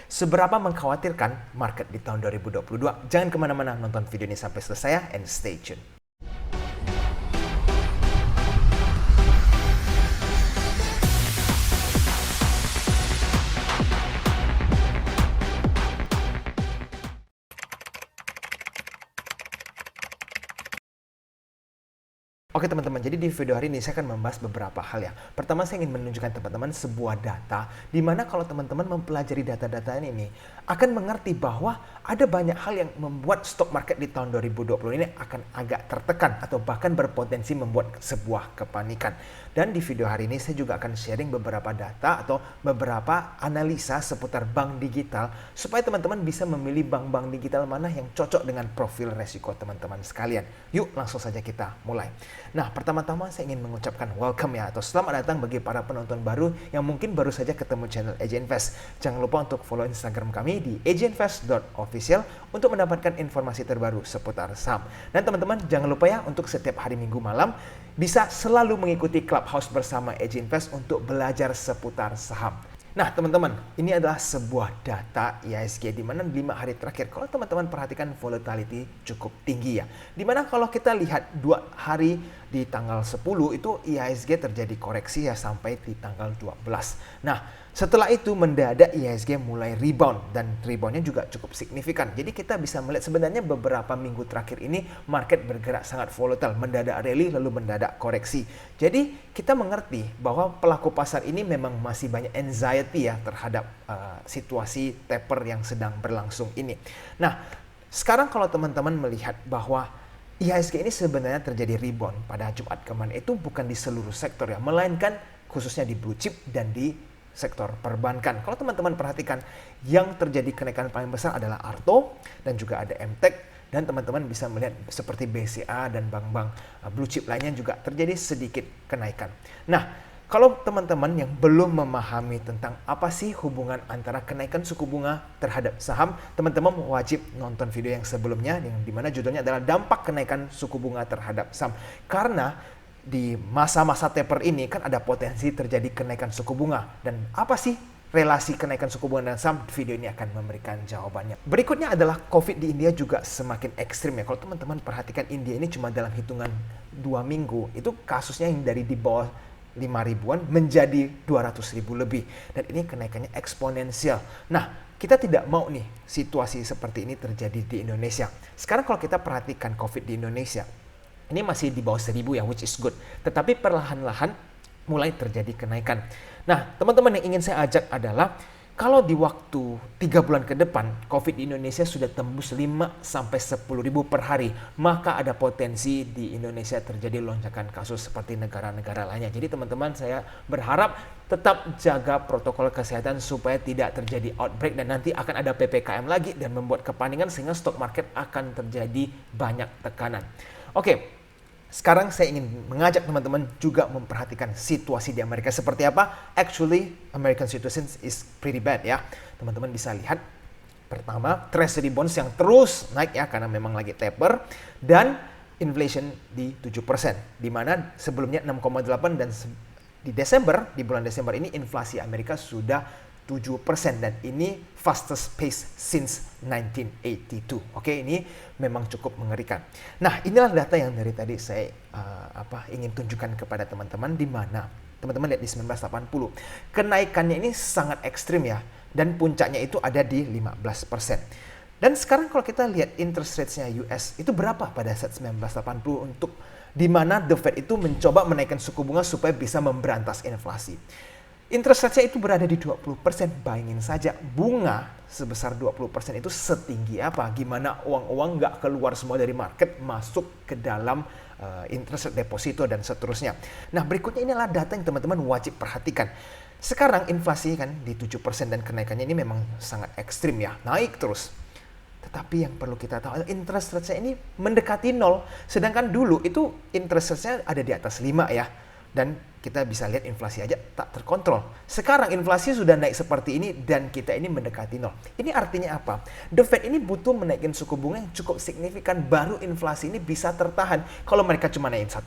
Seberapa mengkhawatirkan market di tahun 2022? Jangan kemana-mana, nonton video ini sampai selesai ya, and stay tune. Oke teman-teman, jadi di video hari ini saya akan membahas beberapa hal ya. Pertama, saya ingin menunjukkan teman-teman sebuah data, di mana kalau teman-teman mempelajari data-data ini, akan mengerti bahwa ada banyak hal yang membuat stock market di tahun 2020 ini akan agak tertekan atau bahkan berpotensi membuat sebuah kepanikan. Dan di video hari ini saya juga akan sharing beberapa data atau beberapa analisa seputar bank digital, supaya teman-teman bisa memilih bank-bank digital mana yang cocok dengan profil resiko teman-teman sekalian. Yuk langsung saja kita mulai. Nah, pertama-tama saya ingin mengucapkan welcome ya, atau selamat datang bagi para penonton baru yang mungkin baru saja ketemu channel AJ Invest. Jangan lupa untuk follow Instagram kami di ajinvest.official untuk mendapatkan informasi terbaru seputar saham. Dan teman-teman jangan lupa ya, untuk setiap hari Minggu malam bisa selalu mengikuti Clubhouse bersama AJ Invest untuk belajar seputar saham. Nah teman-teman, ini adalah sebuah data IHSG di mana 5 hari terakhir, kalau teman-teman perhatikan volatility cukup tinggi ya. Dimana kalau kita lihat 2 hari di tanggal 10 itu IHSG terjadi koreksi ya sampai di tanggal 12. Nah setelah itu mendadak IHSG mulai rebound, dan reboundnya juga cukup signifikan. Jadi kita bisa melihat sebenarnya beberapa minggu terakhir ini market bergerak sangat volatile, mendadak rally lalu mendadak koreksi. Jadi kita mengerti bahwa pelaku pasar ini memang masih banyak anxiety ya terhadap situasi taper yang sedang berlangsung ini. Nah sekarang kalau teman-teman melihat bahwa IHSG ini sebenarnya terjadi rebound pada Jumat kemarin, itu bukan di seluruh sektor ya, melainkan khususnya di blue chip dan di sektor perbankan. Kalau teman-teman perhatikan, yang terjadi kenaikan paling besar adalah Arto dan juga ada MTEK, dan teman-teman bisa melihat seperti BCA dan bank-bank blue chip lainnya juga terjadi sedikit kenaikan. Nah, kalau teman-teman yang belum memahami tentang apa sih hubungan antara kenaikan suku bunga terhadap saham, teman-teman wajib nonton video yang sebelumnya, yang dimana judulnya adalah dampak kenaikan suku bunga terhadap saham. Karena di masa-masa taper ini kan ada potensi terjadi kenaikan suku bunga. Dan apa sih relasi kenaikan suku bunga dan saham? Video ini akan memberikan jawabannya. Berikutnya adalah COVID di India juga semakin ekstrim ya. Kalau teman-teman perhatikan, India ini cuma dalam hitungan 2 minggu, itu kasusnya yang dari di bawah 5 ribuan menjadi 200 ribu lebih. Dan ini kenaikannya eksponensial. Nah, kita tidak mau nih situasi seperti ini terjadi di Indonesia. Sekarang kalau kita perhatikan COVID di Indonesia, ini masih di bawah 1000 ya, which is good. Tetapi perlahan-lahan mulai terjadi kenaikan. Nah, teman-teman yang ingin saya ajak adalah, kalau di waktu 3 bulan ke depan, COVID di Indonesia sudah tembus 5-10 ribu per hari, maka ada potensi di Indonesia terjadi lonjakan kasus seperti negara-negara lainnya. Jadi teman-teman, saya berharap tetap jaga protokol kesehatan supaya tidak terjadi outbreak, dan nanti akan ada PPKM lagi dan membuat kepanikan sehingga stock market akan terjadi banyak tekanan. Oke. Sekarang saya ingin mengajak teman-teman juga memperhatikan situasi di Amerika seperti apa. Actually, American situation is pretty bad ya. Teman-teman bisa lihat, pertama, Treasury bonds yang terus naik ya, karena memang lagi taper, dan inflation di 7%. Di mana sebelumnya 6,8, dan di Desember, di bulan Desember ini inflasi Amerika sudah 7%, dan ini fastest pace since 1982. Oke, ini memang cukup mengerikan. Nah, inilah data yang dari tadi saya ingin tunjukkan kepada teman-teman, di mana teman-teman lihat di 1980. Kenaikannya ini sangat ekstrim ya, dan puncaknya itu ada di 15%. Dan sekarang kalau kita lihat interest rates-nya US itu berapa pada saat 1980, untuk di mana The Fed itu mencoba menaikkan suku bunga supaya bisa memberantas inflasi. Interest rate-nya itu berada di 20%. Bayangin saja, bunga sebesar 20% itu setinggi apa? Gimana uang-uang nggak keluar semua dari market, masuk ke dalam interest rate deposito dan seterusnya. Nah, berikutnya inilah data yang teman-teman wajib perhatikan. Sekarang inflasi kan di 7%, dan kenaikannya ini memang sangat ekstrim ya, naik terus. Tetapi yang perlu kita tahu, interest rate-nya ini mendekati 0. Sedangkan dulu itu interest rate-nya ada di atas 5 ya. Dan kita bisa lihat inflasi aja tak terkontrol. Sekarang inflasi sudah naik seperti ini dan kita ini mendekati nol. Ini artinya apa? The Fed ini butuh menaikkan suku bunga yang cukup signifikan baru inflasi ini bisa tertahan. Kalau mereka cuma naikin 1%,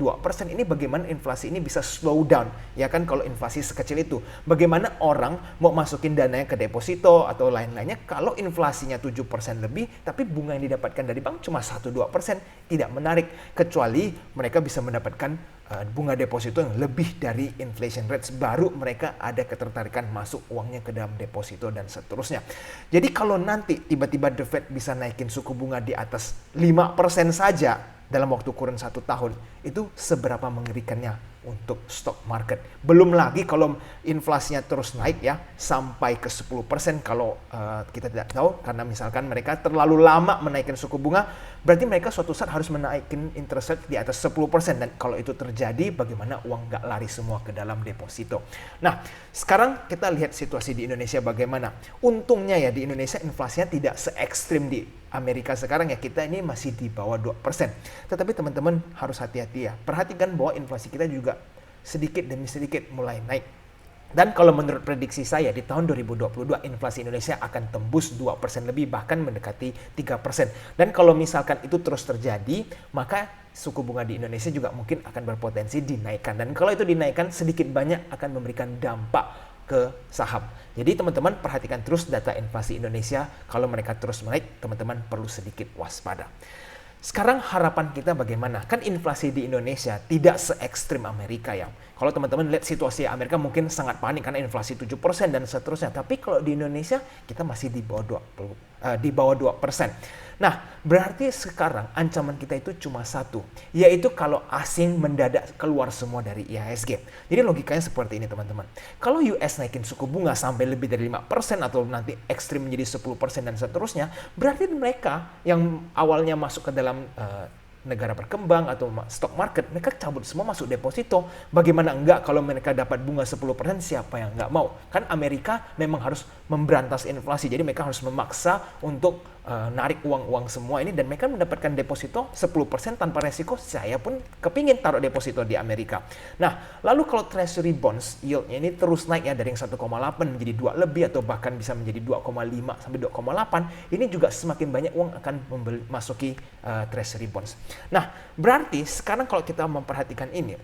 2%, ini bagaimana inflasi ini bisa slow down? Ya kan kalau inflasi sekecil itu. Bagaimana orang mau masukin dananya ke deposito atau lain-lainnya kalau inflasinya 7% lebih tapi bunga yang didapatkan dari bank cuma 1-2%, tidak menarik kecuali mereka bisa mendapatkan bunga deposito yang lebih dari inflation rates, baru mereka ada ketertarikan masuk uangnya ke dalam deposito dan seterusnya. Jadi kalau nanti tiba-tiba The Fed bisa naikin suku bunga di atas 5% saja dalam waktu kurun 1 tahun, itu seberapa mengerikannya untuk stock market. Belum lagi kalau inflasinya terus naik ya sampai ke 10% kalau kita tidak tahu karena misalkan mereka terlalu lama menaikkan suku bunga, berarti mereka suatu saat harus menaikkan interest rate di atas 10%, dan kalau itu terjadi bagaimana uang nggak lari semua ke dalam deposito. Nah, sekarang kita lihat situasi di Indonesia bagaimana. Untungnya ya di Indonesia inflasinya tidak se ekstrim di Amerika sekarang ya, kita ini masih di bawah 2%. Tetapi teman-teman harus hati-hati ya. Perhatikan bahwa inflasi kita juga sedikit demi sedikit mulai naik. Dan kalau menurut prediksi saya di tahun 2022 inflasi Indonesia akan tembus 2% lebih, bahkan mendekati 3%. Dan kalau misalkan itu terus terjadi, maka suku bunga di Indonesia juga mungkin akan berpotensi dinaikkan. Dan kalau itu dinaikkan sedikit banyak akan memberikan dampak ke saham. Jadi teman-teman perhatikan terus data inflasi Indonesia. Kalau mereka terus naik, teman-teman perlu sedikit waspada. Sekarang harapan kita bagaimana? Kan inflasi di Indonesia tidak se ekstrim Amerika ya. Kalau teman-teman lihat situasi Amerika mungkin sangat panik karena inflasi 7% dan seterusnya. Tapi kalau di Indonesia kita masih di bawah 2%. Nah, berarti sekarang ancaman kita itu cuma satu, yaitu kalau asing mendadak keluar semua dari IHSG. Jadi logikanya seperti ini teman-teman. Kalau US naikin suku bunga sampai lebih dari 5% atau nanti ekstrim menjadi 10% dan seterusnya, berarti mereka yang awalnya masuk ke dalam negara berkembang atau stock market, mereka cabut semua masuk deposito. Bagaimana enggak kalau mereka dapat bunga 10%, siapa yang enggak mau? Kan Amerika memang harus memberantas inflasi, jadi mereka harus memaksa untuk narik uang-uang semua ini, dan mereka mendapatkan deposito 10% tanpa resiko. Saya pun kepingin taruh deposito di Amerika. Nah, lalu kalau treasury bonds yieldnya ini terus naik ya dari 1,8 menjadi 2 lebih atau bahkan bisa menjadi 2,5 sampai 2,8, ini juga semakin banyak uang akan masuki treasury bonds. Nah, berarti sekarang kalau kita memperhatikan ini,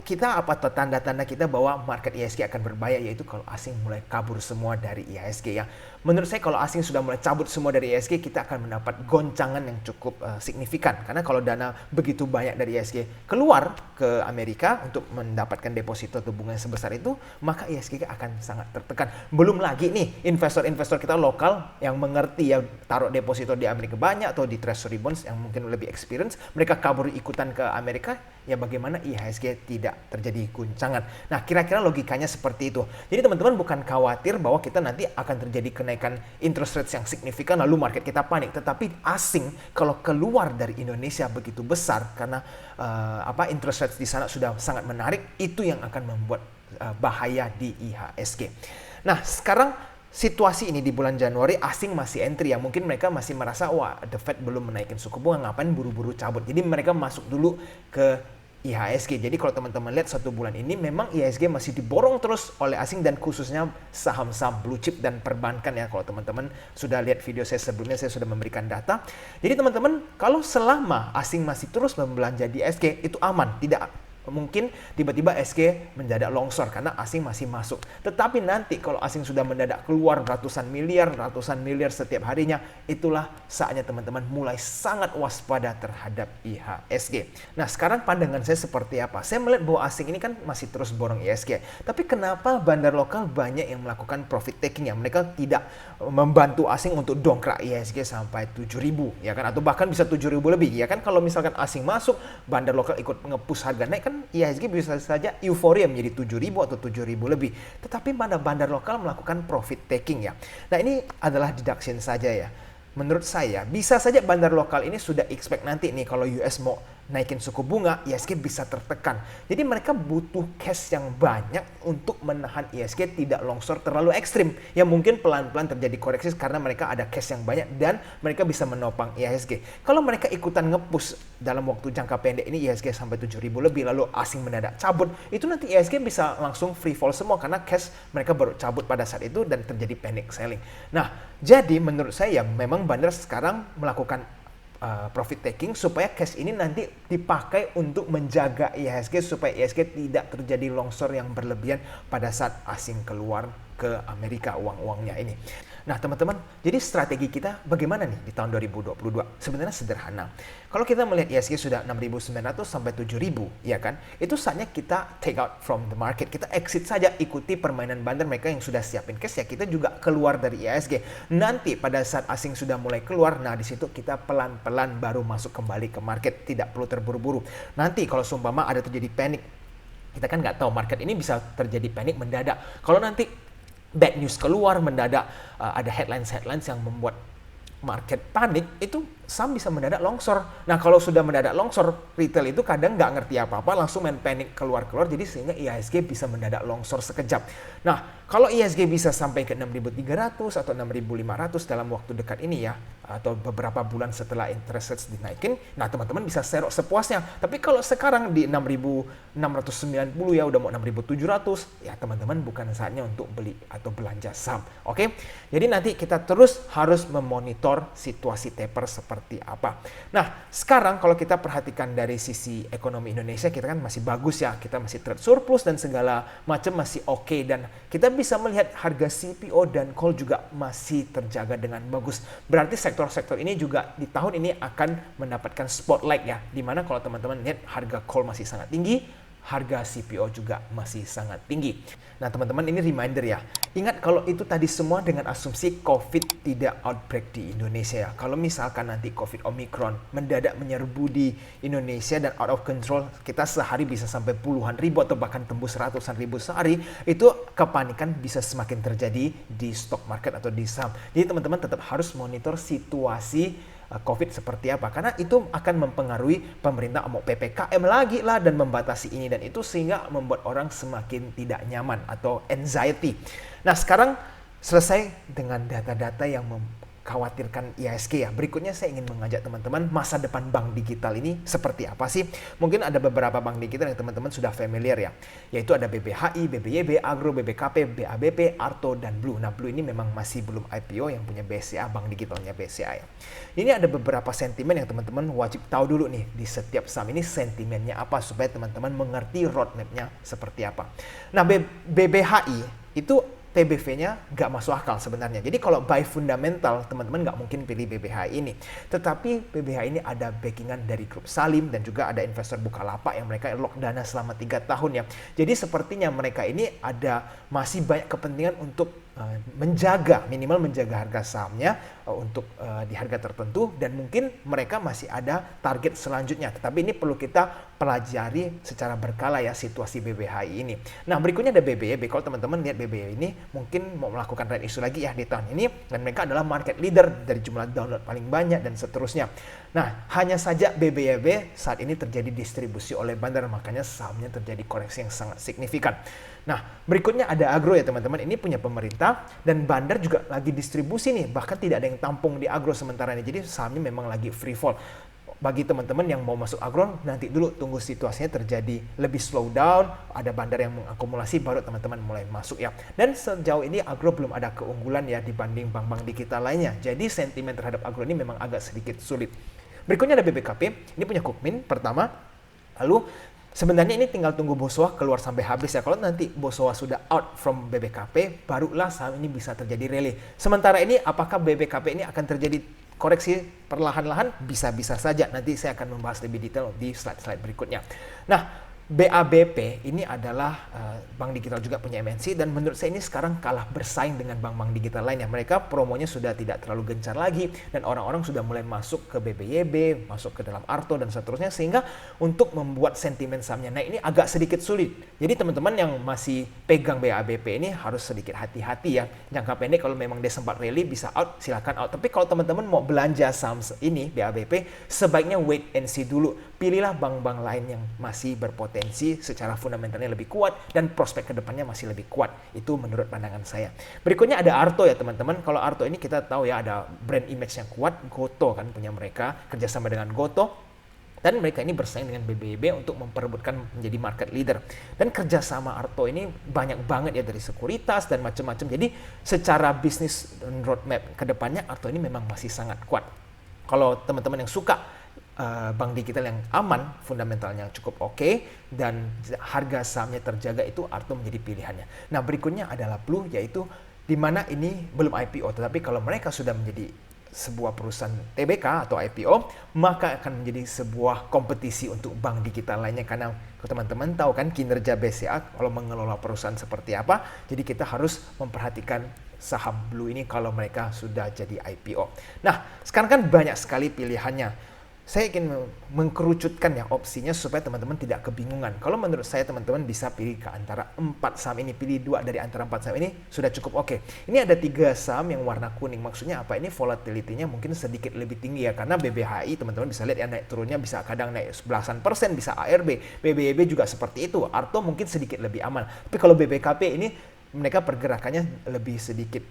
kita apa tanda-tanda kita bahwa market IHSG akan berbahaya, yaitu kalau asing mulai kabur semua dari IHSG ya. Menurut saya kalau asing sudah mulai cabut semua dari IHSG, kita akan mendapat goncangan yang cukup signifikan. Karena kalau dana begitu banyak dari IHSG keluar ke Amerika untuk mendapatkan deposito atau bunga yang sebesar itu, maka IHSG akan sangat tertekan. Belum lagi nih investor-investor kita lokal yang mengerti ya, taruh deposito di Amerika banyak atau di treasury bonds yang mungkin lebih experience, mereka kabur ikutan ke Amerika, ya bagaimana IHSG tidak terjadi guncangan. Nah, kira-kira logikanya seperti itu. Jadi teman-teman bukan khawatir bahwa kita nanti akan terjadi kenaikan interest rates yang signifikan lalu market kita panik. Tetapi asing kalau keluar dari Indonesia begitu besar karena interest rates di sana sudah sangat menarik, itu yang akan membuat bahaya di IHSG. Nah, sekarang situasi ini di bulan Januari asing masih entry ya. Mungkin mereka masih merasa wah The Fed belum menaikin suku bunga, ngapain buru-buru cabut. Jadi mereka masuk dulu ke IHSG. Jadi kalau teman-teman lihat 1 bulan ini memang IHSG masih diborong terus oleh asing, dan khususnya saham-saham blue chip dan perbankan ya. Kalau teman-teman sudah lihat video saya sebelumnya, saya sudah memberikan data. Jadi teman-teman kalau selama asing masih terus membelanja di IHSG itu aman, tidak mungkin tiba-tiba SG mendadak longsor karena asing masih masuk. Tetapi nanti kalau asing sudah mendadak keluar ratusan miliar setiap harinya, itulah saatnya teman-teman mulai sangat waspada terhadap IHSG. Nah, sekarang pandangan saya seperti apa? Saya melihat bahwa asing ini kan masih terus borong IHSG. Tapi kenapa bandar lokal banyak yang melakukan profit taking ya? Mereka tidak membantu asing untuk dongkrak IHSG sampai 7.000 ya kan, atau bahkan bisa 7.000 lebih ya kan. Kalau misalkan asing masuk, bandar lokal ikut nge-push harga naik kan, IHSG bisa saja euforia menjadi 7.000 atau 7.000 lebih. Tetapi pada bandar lokal melakukan profit taking ya. Nah, ini adalah deduction saja ya. Menurut saya bisa saja bandar lokal ini sudah expect nanti nih kalau US mau naikin suku bunga, IHSG bisa tertekan. Jadi mereka butuh cash yang banyak untuk menahan IHSG tidak longsor terlalu ekstrim. Ya mungkin pelan-pelan terjadi koreksi karena mereka ada cash yang banyak dan mereka bisa menopang IHSG. Kalau mereka ikutan nge-push dalam waktu jangka pendek ini IHSG sampai 7.000 lebih lalu asing mendadak cabut, itu nanti IHSG bisa langsung free fall semua karena cash mereka baru cabut pada saat itu dan terjadi panic selling. Nah, jadi menurut saya memang bandar sekarang melakukan profit taking supaya cash ini nanti dipakai untuk menjaga IHSG supaya IHSG tidak terjadi longsor yang berlebihan pada saat asing keluar ke Amerika uang-uangnya ini. Nah teman-teman, jadi strategi kita bagaimana nih di tahun 2022? Sebenarnya sederhana. Kalau kita melihat IHSG sudah 6.900 sampai 7.000, ya kan? Itu saatnya kita take out from the market. Kita exit saja, ikuti permainan bandar mereka yang sudah siapin cash ya. Kita juga keluar dari IHSG. Nanti pada saat asing sudah mulai keluar, nah di situ kita pelan-pelan baru masuk kembali ke market. Tidak perlu terburu-buru. Nanti kalau seumpama ada terjadi panic, kita kan nggak tahu market ini bisa terjadi panic mendadak. Kalau nanti bad news keluar mendadak, ada headlines yang membuat market panik, itu saham bisa mendadak longsor. Nah kalau sudah mendadak longsor, retail itu kadang nggak ngerti apa-apa, langsung main panik keluar-keluar, jadi sehingga IHSG bisa mendadak longsor sekejap. Nah kalau IHSG bisa sampai ke 6.300 atau 6.500 dalam waktu dekat ini ya, atau beberapa bulan setelah interest rates dinaikin, nah teman-teman bisa serok sepuasnya. Tapi kalau sekarang di 6.690 ya, udah mau 6.700, ya teman-teman bukan saatnya untuk beli atau belanja saham. Oke? Jadi nanti kita terus harus memonitor situasi taper seperti apa. Nah, sekarang kalau kita perhatikan dari sisi ekonomi Indonesia, kita kan masih bagus ya, kita masih trade surplus dan segala macam masih oke, dan kita bisa melihat harga CPO dan coal juga masih terjaga dengan bagus. Berarti sektor-sektor ini juga di tahun ini akan mendapatkan spotlight ya, dimana kalau teman-teman lihat harga coal masih sangat tinggi, harga CPO juga masih sangat tinggi. Nah teman-teman, ini reminder ya, ingat kalau itu tadi semua dengan asumsi COVID tidak outbreak di Indonesia ya. Kalau misalkan nanti COVID Omicron mendadak menyerbu di Indonesia dan out of control, kita sehari bisa sampai puluhan ribu atau bahkan tembus ratusan ribu sehari, itu kepanikan bisa semakin terjadi di stock market atau di saham. Jadi teman-teman tetap harus monitor situasi COVID seperti apa, karena itu akan mempengaruhi pemerintah mau PPKM lagi lah dan membatasi ini dan itu, sehingga membuat orang semakin tidak nyaman atau anxiety. Nah sekarang selesai dengan data-data yang mengkhawatirkan IHSG ya. Berikutnya saya ingin mengajak teman-teman, masa depan bank digital ini seperti apa sih? Mungkin ada beberapa bank digital yang teman-teman sudah familiar ya, yaitu ada BBHI, BBYB, Agro, BBKP, BABP, Arto, dan Blue. Nah Blue ini memang masih belum IPO, yang punya BCA, bank digitalnya BCA ya. Ini ada beberapa sentimen yang teman-teman wajib tahu dulu nih di setiap saham ini, sentimennya apa supaya teman-teman mengerti roadmap-nya seperti apa. Nah BBHI itu PBV-nya nggak masuk akal sebenarnya. Jadi kalau by fundamental, teman-teman nggak mungkin pilih BBHI ini. Tetapi BBHI ini ada backingan dari grup Salim dan juga ada investor Bukalapak yang mereka lock dana selama 3 tahun ya. Jadi sepertinya mereka ini ada masih banyak kepentingan untuk minimal menjaga harga sahamnya untuk di harga tertentu, dan mungkin mereka masih ada target selanjutnya. Tetapi ini perlu kita pelajari secara berkala ya situasi BBHI ini. Nah berikutnya ada BBYB. Kalau teman-teman lihat BBYB ini mungkin mau melakukan trend issue lagi ya di tahun ini, dan mereka adalah market leader dari jumlah download paling banyak dan seterusnya. Nah hanya saja BBYB saat ini terjadi distribusi oleh bandar, makanya sahamnya terjadi koreksi yang sangat signifikan. Nah berikutnya ada Agro ya teman-teman, ini punya pemerintah dan bandar juga lagi distribusi nih, bahkan tidak ada yang tampung di Agro sementara ini, jadi sahamnya memang lagi free fall. Bagi teman-teman yang mau masuk Agro, nanti dulu tunggu situasinya terjadi lebih slow down, ada bandar yang mengakumulasi, baru teman-teman mulai masuk ya. Dan sejauh ini Agro belum ada keunggulan ya dibanding bank-bank digital lainnya, jadi sentimen terhadap Agro ini memang agak sedikit sulit. Berikutnya ada BBKP, ini punya Kukmin pertama, lalu sebenarnya ini tinggal tunggu Boswa keluar sampai habis ya. Kalau nanti Boswa sudah out from BBKP, barulah saham ini bisa terjadi rally. Sementara ini apakah BBKP ini akan terjadi koreksi perlahan-lahan? Bisa-bisa saja. Nanti saya akan membahas lebih detail di slide-slide berikutnya. Nah, BABP ini adalah bank digital juga punya MNC, dan menurut saya ini sekarang kalah bersaing dengan bank-bank digital lainnya. Mereka promonya sudah tidak terlalu gencar lagi dan orang-orang sudah mulai masuk ke BBYB, masuk ke dalam Arto dan seterusnya, sehingga untuk membuat sentimen sahamnya naik ini agak sedikit sulit. Jadi teman-teman yang masih pegang BABP ini harus sedikit hati-hati ya. Jangka pendek kalau memang dia sempat rally bisa out, silakan out. Tapi kalau teman-teman mau belanja saham ini BABP, sebaiknya wait and see dulu. Pilihlah bank-bank lain yang masih berpotensi secara fundamentalnya lebih kuat dan prospek kedepannya masih lebih kuat. Itu menurut pandangan saya. Berikutnya ada Arto ya teman-teman. Kalau Arto ini kita tahu ya ada brand image yang kuat, Goto kan punya mereka, kerjasama dengan Goto. Dan mereka ini bersaing dengan BBYB untuk memperebutkan menjadi market leader. Dan kerjasama Arto ini banyak banget ya, dari sekuritas dan macam-macam. Jadi secara bisnis dan roadmap kedepannya Arto ini memang masih sangat kuat. Kalau teman-teman yang suka bank digital yang aman, fundamentalnya cukup oke, dan harga sahamnya terjaga, itu Arto menjadi pilihannya. Nah berikutnya adalah Blue, yaitu di mana ini belum IPO, tetapi kalau mereka sudah menjadi sebuah perusahaan TBK atau IPO, maka akan menjadi sebuah kompetisi untuk bank digital lainnya, karena teman-teman tahu kan kinerja BCA kalau mengelola perusahaan seperti apa. Jadi kita harus memperhatikan saham Blue ini kalau mereka sudah jadi IPO. Nah sekarang kan banyak sekali pilihannya. Saya ingin mengkerucutkan ya opsinya supaya teman-teman tidak kebingungan. Kalau menurut saya teman-teman bisa pilih ke antara 4 saham ini, pilih 2 dari antara 4 saham ini sudah cukup oke. Ini ada 3 saham yang warna kuning. Maksudnya apa? Ini volatility-nya mungkin sedikit lebih tinggi ya, karena BBHI teman-teman bisa lihat ya, naik turunnya bisa kadang naik belasan persen, bisa ARB, BBYB juga seperti itu. Arto mungkin sedikit lebih aman. Tapi kalau BBKP ini mereka pergerakannya lebih sedikit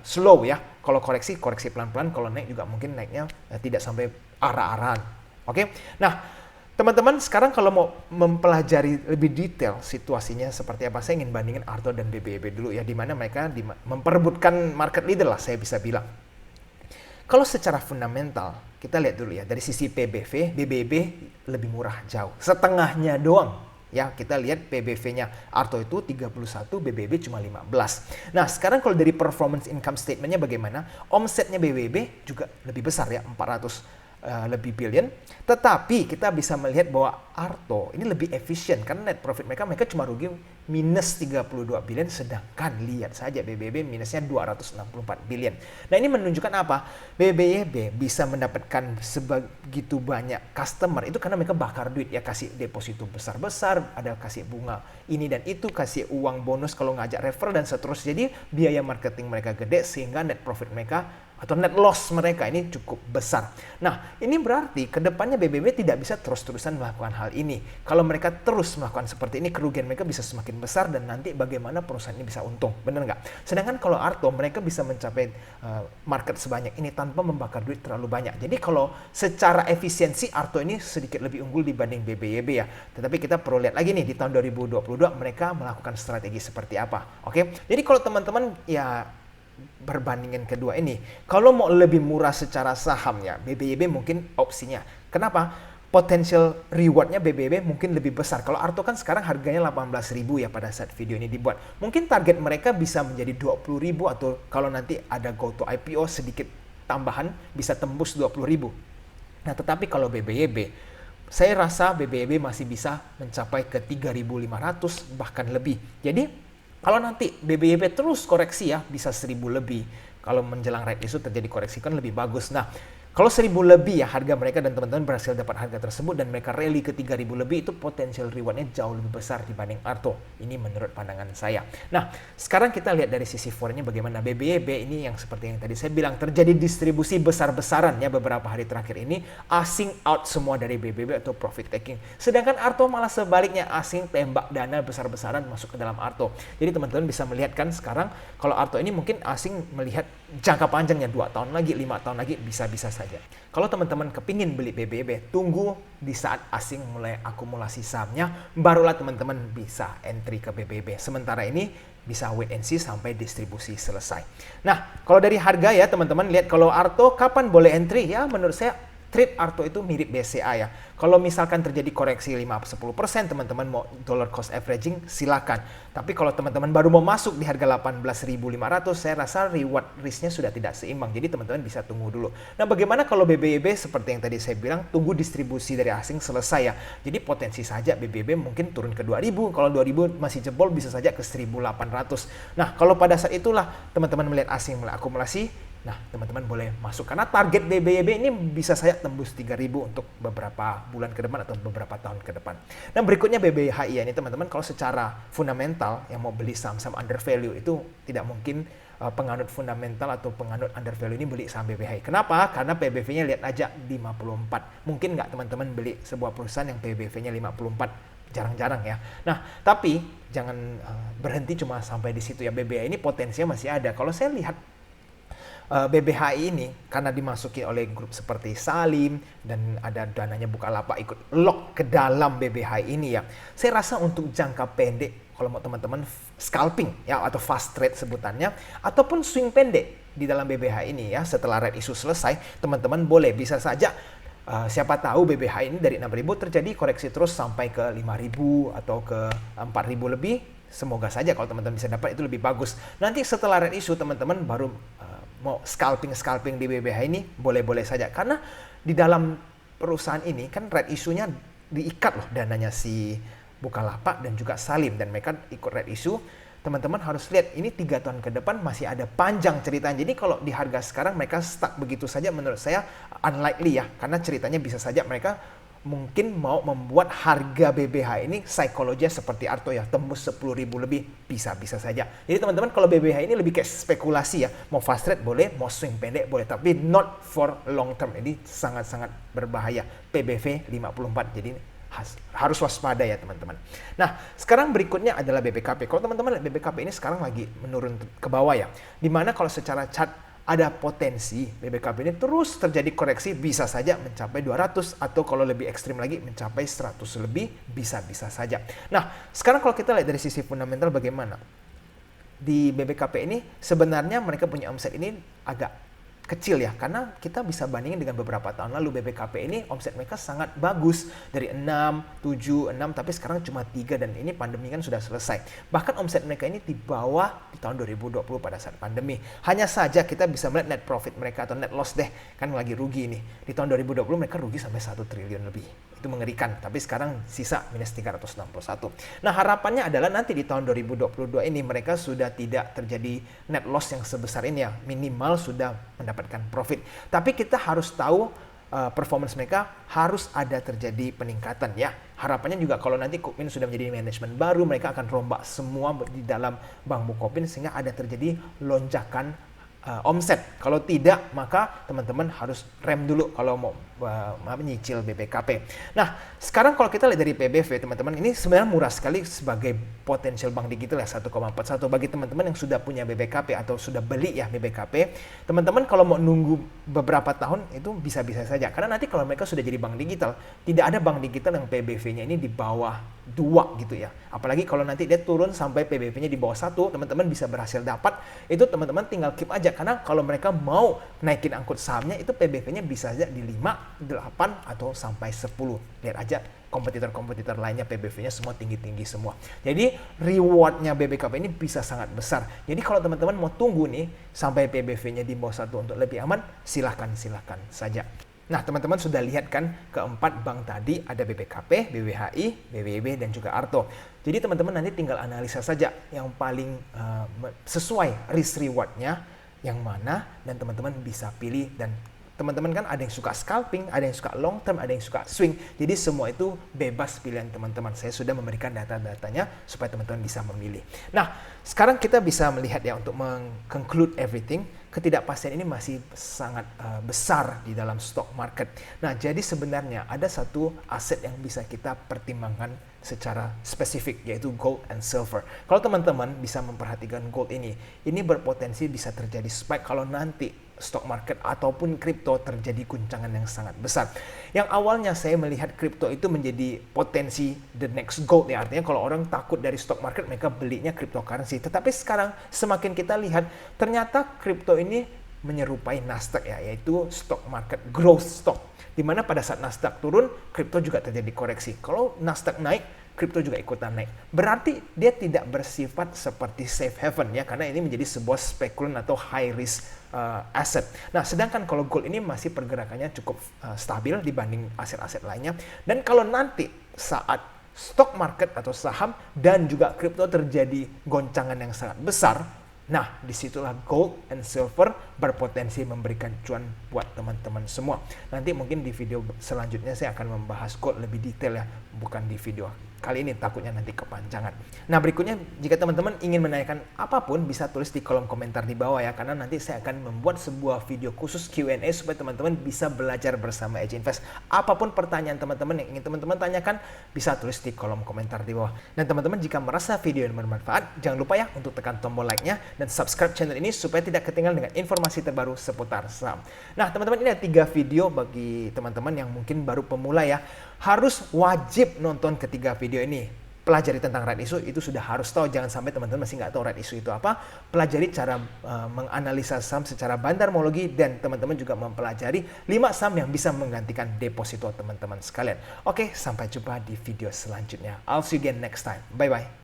slow ya. Kalau koreksi pelan-pelan. Kalau naik juga mungkin naiknya tidak sampai arah-arahan. Oke. Nah, teman-teman sekarang kalau mau mempelajari lebih detail situasinya seperti apa, saya ingin bandingin Arto dan BBYB dulu ya, di mana mereka memperebutkan market leader lah saya bisa bilang. Kalau secara fundamental kita lihat dulu ya, dari sisi PBV, BBYB lebih murah jauh. Setengahnya doang. Ya, kita lihat PBV-nya Arto itu 31, BBYB cuma 15. Nah, sekarang kalau dari performance income statement-nya bagaimana? Omsetnya BBYB juga lebih besar ya, 400 lebih billion. Tetapi kita bisa melihat bahwa Arto ini lebih efisien karena net profit mereka cuma rugi minus 32 billion, sedangkan lihat saja BBYB minusnya 264 billion. Nah, ini menunjukkan apa? BBYB bisa mendapatkan sebegitu banyak customer itu karena mereka bakar duit ya, kasih deposito besar-besar, ada kasih bunga ini dan itu, kasih uang bonus kalau ngajak referral dan seterusnya. Jadi biaya marketing mereka gede sehingga net profit mereka atau net loss mereka ini cukup besar. Nah, ini berarti kedepannya BBYB tidak bisa terus-terusan melakukan hal ini. Kalau mereka terus melakukan seperti ini, kerugian mereka bisa semakin besar dan nanti bagaimana perusahaan ini bisa untung, benar nggak? Sedangkan kalau Arto, mereka bisa mencapai market sebanyak ini tanpa membakar duit terlalu banyak. Jadi kalau secara efisiensi Arto ini sedikit lebih unggul dibanding BBYB ya. Tetapi kita perlu lihat lagi nih di tahun 2022 mereka melakukan strategi seperti apa. Oke? Jadi kalau teman-teman ya berbandingin kedua ini, kalau mau lebih murah secara saham ya, BBYB mungkin opsinya. Kenapa? Potensial rewardnya BBYB mungkin lebih besar. Kalau Arto kan sekarang harganya 18.000 ya pada saat video ini dibuat. Mungkin target mereka bisa menjadi 20.000 atau kalau nanti ada Goto IPO sedikit tambahan bisa tembus 20.000. Nah, tetapi kalau BBYB, saya rasa BBYB masih bisa mencapai ke 3.500 bahkan lebih. Jadi kalau nanti BBYB terus koreksi ya, bisa 1.000 lebih. Kalau menjelang right issue terjadi koreksi kan lebih bagus. Nah, kalau 1.000 lebih ya harga mereka dan teman-teman berhasil dapat harga tersebut dan mereka rally ke 3.000 lebih, itu potensial rewardnya jauh lebih besar dibanding Arto. Ini menurut pandangan saya. Nah, sekarang kita lihat dari sisi foreign-nya bagaimana. BBYB ini yang seperti yang tadi saya bilang, terjadi distribusi besar-besaran ya beberapa hari terakhir ini. Asing out semua dari BBYB atau profit taking. Sedangkan Arto malah sebaliknya, asing tembak dana besar-besaran masuk ke dalam Arto. Jadi teman-teman bisa melihat kan sekarang kalau Arto ini mungkin asing melihat jangka panjangnya 2 tahun lagi, 5 tahun lagi bisa-bisa saja. Kalau teman-teman kepingin beli BBYB, tunggu di saat asing mulai akumulasi sahamnya, barulah teman-teman bisa entry ke BBYB. Sementara ini bisa wait and see sampai distribusi selesai. Nah, kalau dari harga ya teman-teman lihat kalau Arto kapan boleh entry ya, menurut saya trade Arto itu mirip BCA ya. Kalau misalkan terjadi koreksi 5-10%, teman-teman mau dollar cost averaging, silakan. Tapi kalau teman-teman baru mau masuk di harga 18.500, saya rasa reward risk-nya sudah tidak seimbang. Jadi teman-teman bisa tunggu dulu. Nah, bagaimana kalau BBYB seperti yang tadi saya bilang, tunggu distribusi dari asing selesai ya. Jadi potensi saja BBYB mungkin turun ke 2.000. Kalau 2.000 masih jebol, bisa saja ke 1.800. Nah, kalau pada saat itulah teman-teman melihat asing mulai akumulasi, nah, teman-teman boleh masuk karena target BBYB ini bisa saya tembus 3.000 untuk beberapa bulan ke depan atau beberapa tahun ke depan. Nah, berikutnya BBHI ya, ini teman-teman kalau secara fundamental yang mau beli saham-saham under value itu tidak mungkin penganut fundamental atau penganut under value ini beli saham BBHI. Kenapa? Karena PBV-nya lihat aja 54. Mungkin nggak teman-teman beli sebuah perusahaan yang PBV-nya 54? Jarang-jarang ya. Nah, tapi jangan berhenti cuma sampai di situ ya. BBHI ini potensinya masih ada. Kalau saya lihat BBHI ini karena dimasuki oleh grup seperti Salim dan ada dananya Bukalapak ikut lock ke dalam BBHI ini ya. Saya rasa untuk jangka pendek kalau mau teman-teman scalping ya atau fast trade sebutannya ataupun swing pendek di dalam BBHI ini ya, setelah red issue selesai, teman-teman boleh bisa saja siapa tahu BBHI ini dari 6.000 terjadi koreksi terus sampai ke 5.000 atau ke 4.000 lebih. Semoga saja kalau teman-teman bisa dapat itu lebih bagus. Nanti setelah red issue teman-teman baru mau scalping di BBH ini boleh-boleh saja. Karena di dalam perusahaan ini kan red issue-nya diikat loh dananya si Bukalapak dan juga Salim. Dan mereka ikut red issue. Teman-teman harus lihat ini 3 tahun ke depan masih ada panjang ceritanya. Jadi kalau di harga sekarang mereka stuck begitu saja menurut saya unlikely ya. Karena ceritanya bisa saja mereka mungkin mau membuat harga BBH ini psikologinya seperti Arto ya, tembus 10.000 lebih, bisa saja. Jadi teman-teman kalau BBH ini lebih kayak spekulasi ya, mau fast trade boleh, mau swing pendek boleh, tapi not for long term. Ini sangat-sangat berbahaya. PBV 54, jadi harus waspada ya teman-teman. Nah, sekarang berikutnya adalah BBKP. Kalau teman-teman lihat BBKP ini sekarang lagi menurun ke bawah ya, dimana kalau secara chart ada potensi BBKP ini terus terjadi koreksi, bisa saja mencapai 200 atau kalau lebih ekstrim lagi mencapai 100 lebih, bisa saja. Nah, sekarang kalau kita lihat dari sisi fundamental bagaimana? Di BBKP ini sebenarnya mereka punya omset ini agak kecil ya, karena kita bisa bandingin dengan beberapa tahun lalu BBKP ini omset mereka sangat bagus dari 6, 7, 6 tapi sekarang cuma 3 dan ini pandemi kan sudah selesai. Bahkan omset mereka ini di bawah di tahun 2020 pada saat pandemi. Hanya saja kita bisa melihat net profit mereka atau net loss deh, kan lagi rugi nih. Di tahun 2020 mereka rugi sampai 1 triliun lebih. Itu mengerikan, tapi sekarang sisa minus 361. Nah, harapannya adalah nanti di tahun 2022 ini mereka sudah tidak terjadi net loss yang sebesar ini ya, minimal sudah mendapatkan profit. Tapi kita harus tahu performance mereka harus ada terjadi peningkatan ya. Harapannya juga kalau nanti Kukmin sudah menjadi manajemen baru, mereka akan rombak semua di dalam Bank Bukopin sehingga ada terjadi lonjakan omset. Kalau tidak, maka teman-teman harus rem dulu kalau mau menyicil BBKP. Nah, sekarang kalau kita lihat dari PBV, teman-teman, ini sebenarnya murah sekali sebagai potensial bank digital ya, 1,41. Bagi teman-teman yang sudah punya BBKP atau sudah beli ya BBKP, teman-teman kalau mau nunggu beberapa tahun itu bisa-bisa saja. Karena nanti kalau mereka sudah jadi bank digital, tidak ada bank digital yang PBV-nya ini di bawah 2 gitu ya. Apalagi kalau nanti dia turun sampai PBV-nya di bawah 1, teman-teman bisa berhasil dapat, itu teman-teman tinggal keep aja. Karena kalau mereka mau naikin angkut sahamnya, itu PBV-nya bisa aja di 5, 8, atau sampai 10. Lihat aja kompetitor-kompetitor lainnya PBV-nya semua tinggi-tinggi semua. Jadi reward-nya BBKP ini bisa sangat besar. Jadi kalau teman-teman mau tunggu nih sampai PBV-nya di bawah 1 untuk lebih aman, silahkan saja. Nah, teman-teman sudah lihat kan keempat bank tadi ada BBKP, BBHI, BBYB, dan juga Arto. Jadi teman-teman nanti tinggal analisa saja yang paling sesuai risk reward-nya yang mana dan teman-teman bisa pilih. Dan teman-teman kan ada yang suka scalping, ada yang suka long term, ada yang suka swing. Jadi semua itu bebas pilihan teman-teman. Saya sudah memberikan data-datanya supaya teman-teman bisa memilih. Nah, sekarang kita bisa melihat ya untuk meng-conclude everything, ketidakpastian ini masih sangat besar di dalam stock market. Nah, jadi sebenarnya ada satu aset yang bisa kita pertimbangkan secara spesifik, yaitu gold and silver. Kalau teman-teman bisa memperhatikan gold ini berpotensi bisa terjadi spike kalau nanti stock market ataupun kripto terjadi guncangan yang sangat besar. Yang awalnya saya melihat kripto itu menjadi potensi the next gold ya, artinya kalau orang takut dari stock market mereka belinya cryptocurrency. Tetapi sekarang semakin kita lihat ternyata kripto ini menyerupai Nasdaq ya, yaitu stock market growth stock. Dimana pada saat Nasdaq turun, kripto juga terjadi koreksi. Kalau Nasdaq naik, kripto juga ikutan naik. Berarti dia tidak bersifat seperti safe haven ya, karena ini menjadi sebuah spekulan atau high risk aset. Nah, sedangkan kalau gold ini masih pergerakannya cukup stabil dibanding aset-aset lainnya. Dan kalau nanti saat stock market atau saham dan juga kripto terjadi goncangan yang sangat besar, nah, disitulah gold and silver berpotensi memberikan cuan buat teman-teman semua. Nanti mungkin di video selanjutnya saya akan membahas gold lebih detail ya, bukan di video kali ini, takutnya nanti kepanjangan. Nah, berikutnya jika teman-teman ingin menanyakan apapun bisa tulis di kolom komentar di bawah ya, karena nanti saya akan membuat sebuah video khusus Q&A supaya teman-teman bisa belajar bersama Edge Invest. Apapun pertanyaan teman-teman yang ingin teman-teman tanyakan bisa tulis di kolom komentar di bawah. Dan teman-teman jika merasa video ini bermanfaat, jangan lupa ya untuk tekan tombol like-nya dan subscribe channel ini supaya tidak ketinggalan dengan informasi terbaru seputar saham. Nah, teman-teman, ini ada 3 video bagi teman-teman yang mungkin baru pemula ya. Harus wajib nonton ketiga video ini. Pelajari tentang right issue, itu sudah harus tahu. Jangan sampai teman-teman masih nggak tahu right issue itu apa. Pelajari cara menganalisa saham secara bandarmologi, dan teman-teman juga mempelajari 5 saham yang bisa menggantikan deposito teman-teman sekalian. Oke, sampai jumpa di video selanjutnya. I'll see you again next time. Bye-bye.